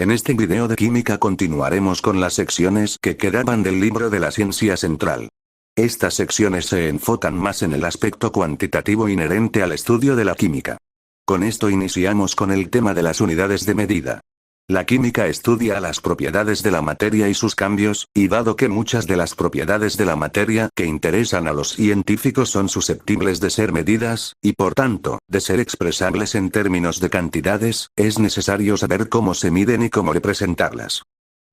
En este video de química continuaremos con las secciones que quedaban del libro de la ciencia central. Estas secciones se enfocan más en el aspecto cuantitativo inherente al estudio de la química. Con esto iniciamos con el tema de las unidades de medida. La química estudia las propiedades de la materia y sus cambios, y dado que muchas de las propiedades de la materia que interesan a los científicos son susceptibles de ser medidas, y por tanto, de ser expresables en términos de cantidades, es necesario saber cómo se miden y cómo representarlas.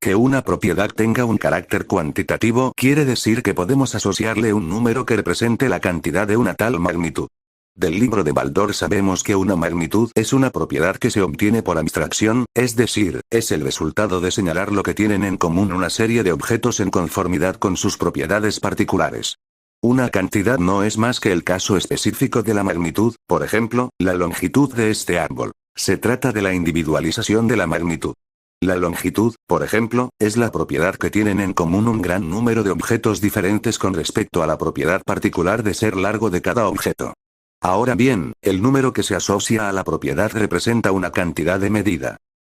Que una propiedad tenga un carácter cuantitativo quiere decir que podemos asociarle un número que represente la cantidad de una tal magnitud. Del libro de Baldor sabemos que una magnitud es una propiedad que se obtiene por abstracción, es decir, es el resultado de señalar lo que tienen en común una serie de objetos en conformidad con sus propiedades particulares. Una cantidad no es más que el caso específico de la magnitud, por ejemplo, la longitud de este árbol. Se trata de la individualización de la magnitud. La longitud, por ejemplo, es la propiedad que tienen en común un gran número de objetos diferentes con respecto a la propiedad particular de ser largo de cada objeto. Ahora bien, el número que se asocia a la propiedad representa una cantidad de medida.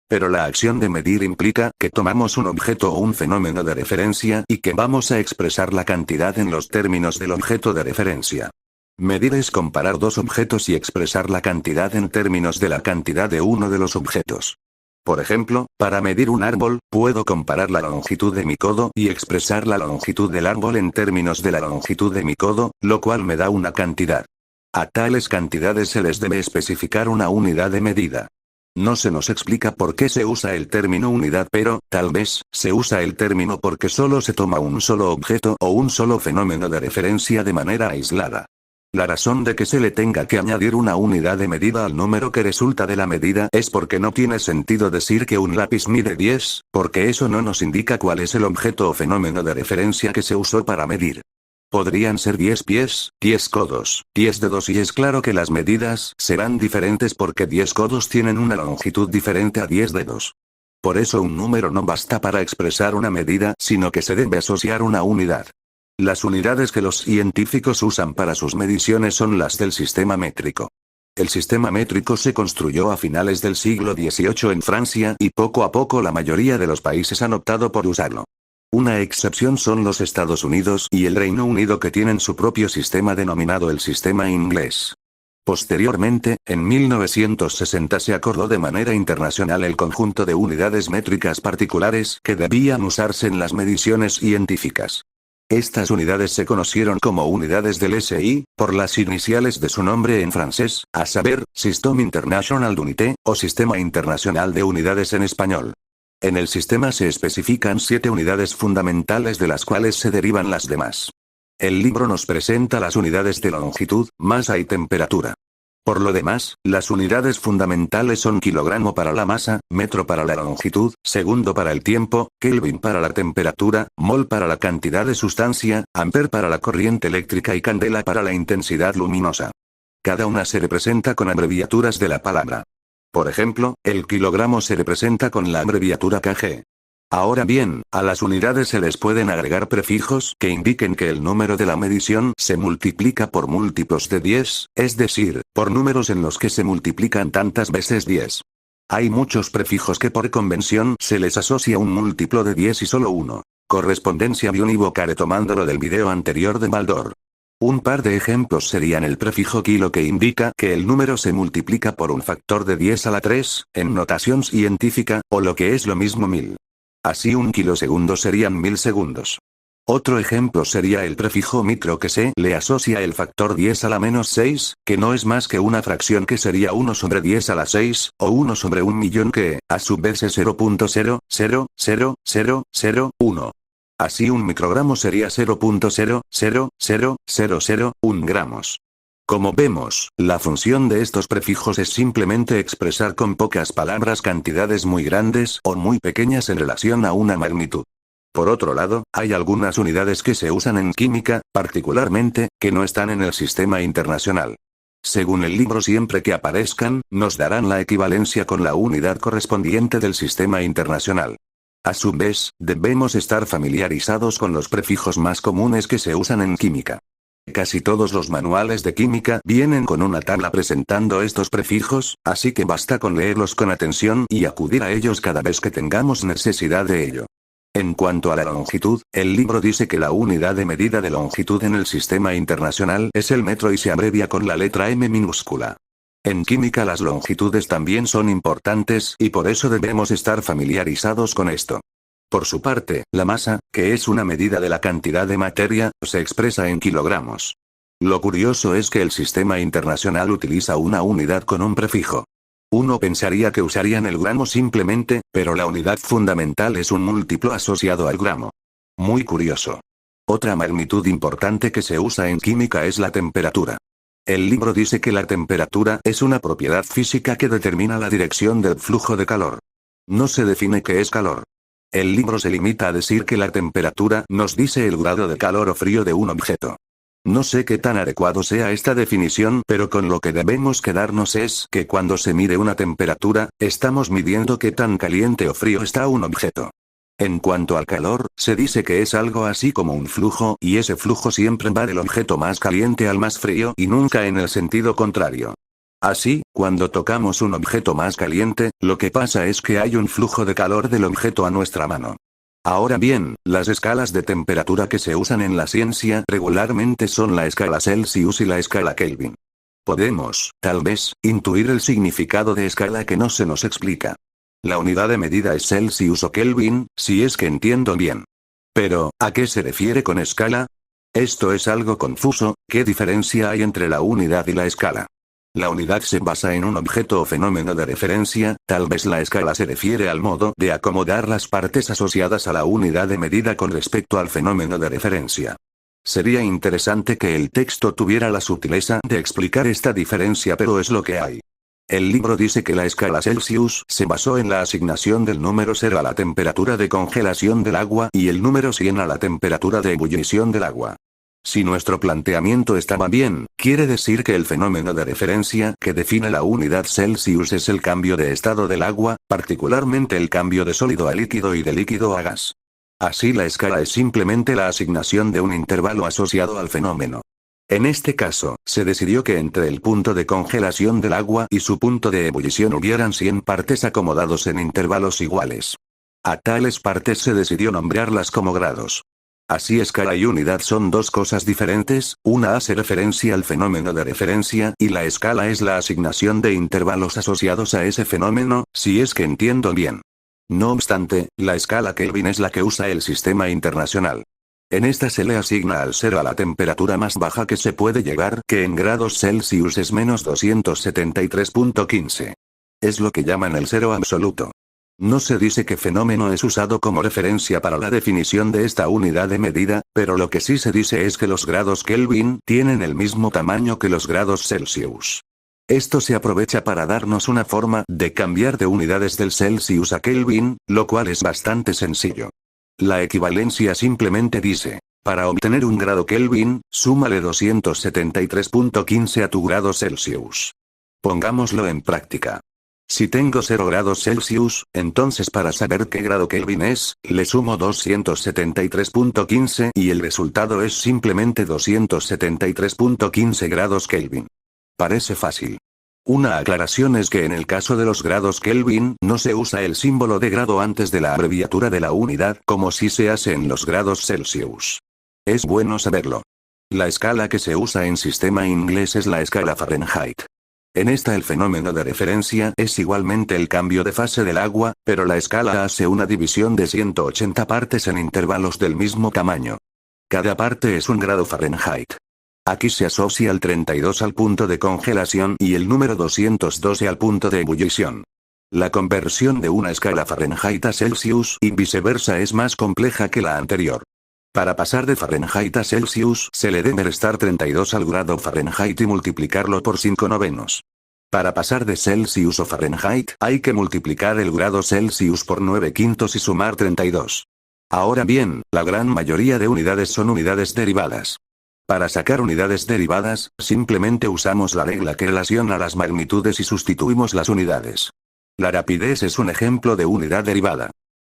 Pero la acción de medir implica que tomamos un objeto o un fenómeno de referencia y que vamos a expresar la cantidad en los términos del objeto de referencia. Medir es comparar dos objetos y expresar la cantidad en términos de la cantidad de uno de los objetos. Por ejemplo, para medir un árbol, puedo comparar la longitud de mi codo y expresar la longitud del árbol en términos de la longitud de mi codo, lo cual me da una cantidad. A tales cantidades se les debe especificar una unidad de medida. No se nos explica por qué se usa el término unidad, pero, tal vez, se usa el término porque solo se toma un solo objeto o un solo fenómeno de referencia de manera aislada. La razón de que se le tenga que añadir una unidad de medida al número que resulta de la medida es porque no tiene sentido decir que un lápiz mide 10, porque eso no nos indica cuál es el objeto o fenómeno de referencia que se usó para medir. Podrían ser 10 pies, 10 codos, 10 dedos y es claro que las medidas serán diferentes porque 10 codos tienen una longitud diferente a 10 dedos. Por eso un número no basta para expresar una medida, sino que se debe asociar una unidad. Las unidades que los científicos usan para sus mediciones son las del sistema métrico. El sistema métrico se construyó a finales del siglo XVIII en Francia y poco a poco la mayoría de los países han optado por usarlo. Una excepción son los Estados Unidos y el Reino Unido que tienen su propio sistema denominado el sistema inglés. Posteriormente, en 1960 se acordó de manera internacional el conjunto de unidades métricas particulares que debían usarse en las mediciones científicas. Estas unidades se conocieron como unidades del SI, por las iniciales de su nombre en francés, a saber, Système International d'Unité, o Sistema Internacional de Unidades en español. En el sistema se especifican 7 unidades fundamentales de las cuales se derivan las demás. El libro nos presenta las unidades de longitud, masa y temperatura. Por lo demás, las unidades fundamentales son kilogramo para la masa, metro para la longitud, segundo para el tiempo, kelvin para la temperatura, mol para la cantidad de sustancia, amper para la corriente eléctrica y candela para la intensidad luminosa. Cada una se representa con abreviaturas de la palabra. Por ejemplo, el kilogramo se representa con la abreviatura kg. Ahora bien, a las unidades se les pueden agregar prefijos que indiquen que el número de la medición se multiplica por múltiplos de 10, es decir, por números en los que se multiplican tantas veces 10. Hay muchos prefijos que por convención se les asocia un múltiplo de 10 y solo uno. Correspondencia biunivocare tomándolo del video anterior de Baldor. Un par de ejemplos serían el prefijo kilo que indica que el número se multiplica por un factor de 10 a la 3, en notación científica, o lo que es lo mismo 1000. Así un kilosegundo serían 1000 segundos. Otro ejemplo sería el prefijo micro que se le asocia el factor 10 a la menos 6, que no es más que una fracción que sería 1 sobre 10 a la 6, o 1 sobre 1.000.000 que, a su vez es 0.0000001. Así un microgramo sería 0.0000001 gramos. Como vemos, la función de estos prefijos es simplemente expresar con pocas palabras cantidades muy grandes o muy pequeñas en relación a una magnitud. Por otro lado, hay algunas unidades que se usan en química, particularmente, que no están en el sistema internacional. Según el libro siempre que aparezcan, nos darán la equivalencia con la unidad correspondiente del sistema internacional. A su vez, debemos estar familiarizados con los prefijos más comunes que se usan en química. Casi todos los manuales de química vienen con una tabla presentando estos prefijos, así que basta con leerlos con atención y acudir a ellos cada vez que tengamos necesidad de ello. En cuanto a la longitud, el libro dice que la unidad de medida de longitud en el sistema internacional es el metro y se abrevia con la letra M minúscula. En química las longitudes también son importantes y por eso debemos estar familiarizados con esto. Por su parte, la masa, que es una medida de la cantidad de materia, se expresa en kilogramos. Lo curioso es que el sistema internacional utiliza una unidad con un prefijo. Uno pensaría que usarían el gramo simplemente, pero la unidad fundamental es un múltiplo asociado al gramo. Muy curioso. Otra magnitud importante que se usa en química es la temperatura. El libro dice que la temperatura es una propiedad física que determina la dirección del flujo de calor. No se define qué es calor. El libro se limita a decir que la temperatura nos dice el grado de calor o frío de un objeto. No sé qué tan adecuado sea esta definición, pero con lo que debemos quedarnos es que cuando se mide una temperatura, estamos midiendo qué tan caliente o frío está un objeto. En cuanto al calor, se dice que es algo así como un flujo, y ese flujo siempre va del objeto más caliente al más frío y nunca en el sentido contrario. Así, cuando tocamos un objeto más caliente, lo que pasa es que hay un flujo de calor del objeto a nuestra mano. Ahora bien, las escalas de temperatura que se usan en la ciencia regularmente son la escala Celsius y la escala Kelvin. Podemos, tal vez, intuir el significado de escala que no se nos explica. La unidad de medida es Celsius o Kelvin, si es que entiendo bien. Pero, ¿a qué se refiere con escala? Esto es algo confuso. ¿Qué diferencia hay entre la unidad y la escala? La unidad se basa en un objeto o fenómeno de referencia, tal vez la escala se refiere al modo de acomodar las partes asociadas a la unidad de medida con respecto al fenómeno de referencia. Sería interesante que el texto tuviera la sutileza de explicar esta diferencia, pero es lo que hay. El libro dice que la escala Celsius se basó en la asignación del número 0 a la temperatura de congelación del agua y el número 100 a la temperatura de ebullición del agua. Si nuestro planteamiento estaba bien, quiere decir que el fenómeno de referencia que define la unidad Celsius es el cambio de estado del agua, particularmente el cambio de sólido a líquido y de líquido a gas. Así la escala es simplemente la asignación de un intervalo asociado al fenómeno. En este caso, se decidió que entre el punto de congelación del agua y su punto de ebullición hubieran 100 partes acomodados en intervalos iguales. A tales partes se decidió nombrarlas como grados. Así escala y unidad son dos cosas diferentes, una hace referencia al fenómeno de referencia y la escala es la asignación de intervalos asociados a ese fenómeno, si es que entiendo bien. No obstante, la escala Kelvin es la que usa el sistema internacional. En esta se le asigna al 0 a la temperatura más baja que se puede llegar, que en grados Celsius es menos 273.15. Es lo que llaman el cero absoluto. No se dice qué fenómeno es usado como referencia para la definición de esta unidad de medida, pero lo que sí se dice es que los grados Kelvin tienen el mismo tamaño que los grados Celsius. Esto se aprovecha para darnos una forma de cambiar de unidades del Celsius a Kelvin, lo cual es bastante sencillo. La equivalencia simplemente dice: para obtener un grado Kelvin, súmale 273.15 a tu grado Celsius. Pongámoslo en práctica. Si tengo 0 grados Celsius, entonces para saber qué grado Kelvin es, le sumo 273.15 y el resultado es simplemente 273.15 grados Kelvin. Parece fácil. Una aclaración es que en el caso de los grados Kelvin no se usa el símbolo de grado antes de la abreviatura de la unidad como si se hace en los grados Celsius. Es bueno saberlo. La escala que se usa en sistema inglés es la escala Fahrenheit. En esta el fenómeno de referencia es igualmente el cambio de fase del agua, pero la escala hace una división de 180 partes en intervalos del mismo tamaño. Cada parte es un grado Fahrenheit. Aquí se asocia el 32 al punto de congelación y el número 212 al punto de ebullición. La conversión de una escala Fahrenheit a Celsius y viceversa es más compleja que la anterior. Para pasar de Fahrenheit a Celsius se le debe restar 32 al grado Fahrenheit y multiplicarlo por 5/9. Para pasar de Celsius o Fahrenheit hay que multiplicar el grado Celsius por 9/5 y sumar 32. Ahora bien, la gran mayoría de unidades son unidades derivadas. Para sacar unidades derivadas, simplemente usamos la regla que relaciona las magnitudes y sustituimos las unidades. La rapidez es un ejemplo de unidad derivada.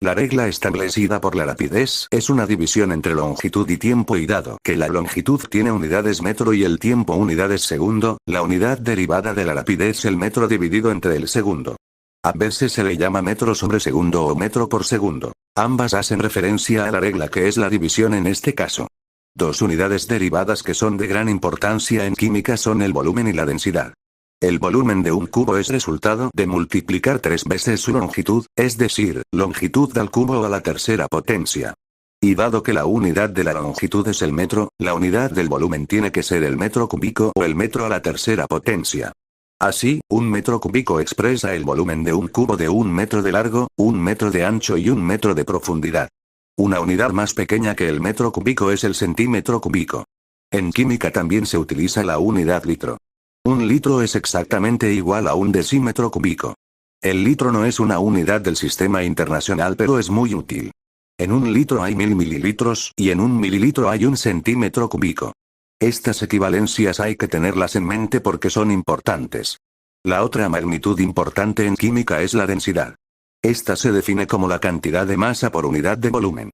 La regla establecida por la rapidez es una división entre longitud y tiempo y dado que la longitud tiene unidades metro y el tiempo unidades segundo, la unidad derivada de la rapidez es el metro dividido entre el segundo. A veces se le llama metro sobre segundo o metro por segundo. Ambas hacen referencia a la regla que es la división en este caso. Dos unidades derivadas que son de gran importancia en química son el volumen y la densidad. El volumen de un cubo es resultado de multiplicar 3 veces su longitud, es decir, longitud al cubo a la tercera potencia. Y dado que la unidad de la longitud es el metro, la unidad del volumen tiene que ser el metro cúbico o el metro a la tercera potencia. Así, un metro cúbico expresa el volumen de un cubo de 1 metro de largo, 1 metro de ancho y 1 metro de profundidad. Una unidad más pequeña que el metro cúbico es el centímetro cúbico. En química también se utiliza la unidad litro. Un litro es exactamente igual a un decímetro cúbico. El litro no es una unidad del sistema internacional pero es muy útil. En un litro hay 1000 mililitros y en un mililitro hay un centímetro cúbico. Estas equivalencias hay que tenerlas en mente porque son importantes. La otra magnitud importante en química es la densidad. Esta se define como la cantidad de masa por unidad de volumen.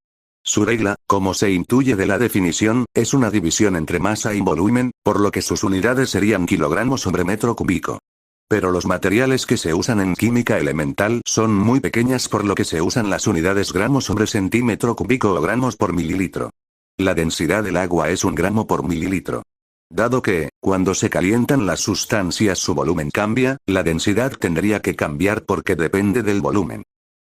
Su regla, como se intuye de la definición, es una división entre masa y volumen, por lo que sus unidades serían kilogramos sobre metro cúbico. Pero los materiales que se usan en química elemental son muy pequeñas por lo que se usan las unidades gramos sobre centímetro cúbico o gramos por mililitro. La densidad del agua es 1 gramo por mililitro. Dado que, cuando se calientan las sustancias su volumen cambia, la densidad tendría que cambiar porque depende del volumen.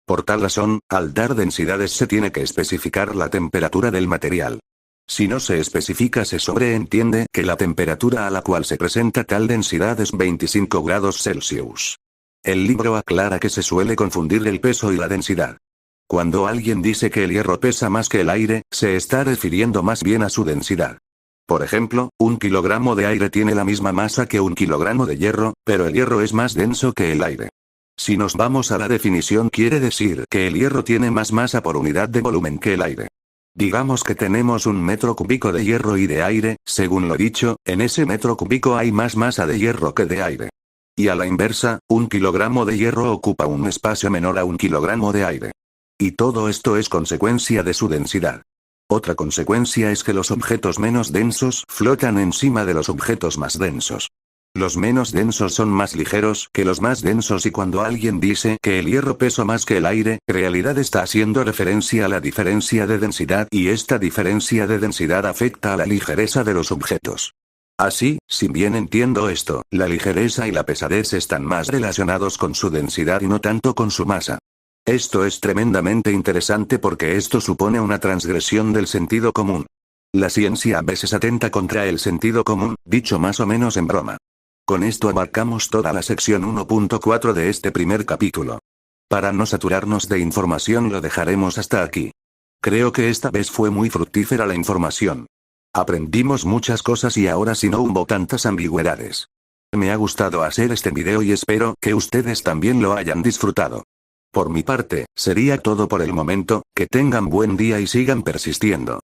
Por tal razón, al dar densidades se tiene que especificar la temperatura del material. Si no se especifica se sobreentiende que la temperatura a la cual se presenta tal densidad es 25 grados Celsius. El libro aclara que se suele confundir el peso y la densidad. Cuando alguien dice que el hierro pesa más que el aire, se está refiriendo más bien a su densidad. Por ejemplo, 1 kilogramo de aire tiene la misma masa que 1 kilogramo de hierro, pero el hierro es más denso que el aire. Si nos vamos a la definición quiere decir que el hierro tiene más masa por unidad de volumen que el aire. Digamos que tenemos 1 metro cúbico de hierro y de aire, según lo dicho, en ese metro cúbico hay más masa de hierro que de aire. Y a la inversa, 1 kilogramo de hierro ocupa un espacio menor a 1 kilogramo de aire. Y todo esto es consecuencia de su densidad. Otra consecuencia es que los objetos menos densos flotan encima de los objetos más densos. Los menos densos son más ligeros que los más densos y cuando alguien dice que el hierro pesa más que el aire, en realidad está haciendo referencia a la diferencia de densidad y esta diferencia de densidad afecta a la ligereza de los objetos. Así, si bien entiendo esto, la ligereza y la pesadez están más relacionados con su densidad y no tanto con su masa. Esto es tremendamente interesante porque esto supone una transgresión del sentido común. La ciencia a veces atenta contra el sentido común, dicho más o menos en broma. Con esto abarcamos toda la sección 1.4 de este primer capítulo. Para no saturarnos de información lo dejaremos hasta aquí. Creo que esta vez fue muy fructífera la información. Aprendimos muchas cosas y ahora sí no hubo tantas ambigüedades. Me ha gustado hacer este video y espero que ustedes también lo hayan disfrutado. Por mi parte, sería todo por el momento, que tengan buen día y sigan persistiendo.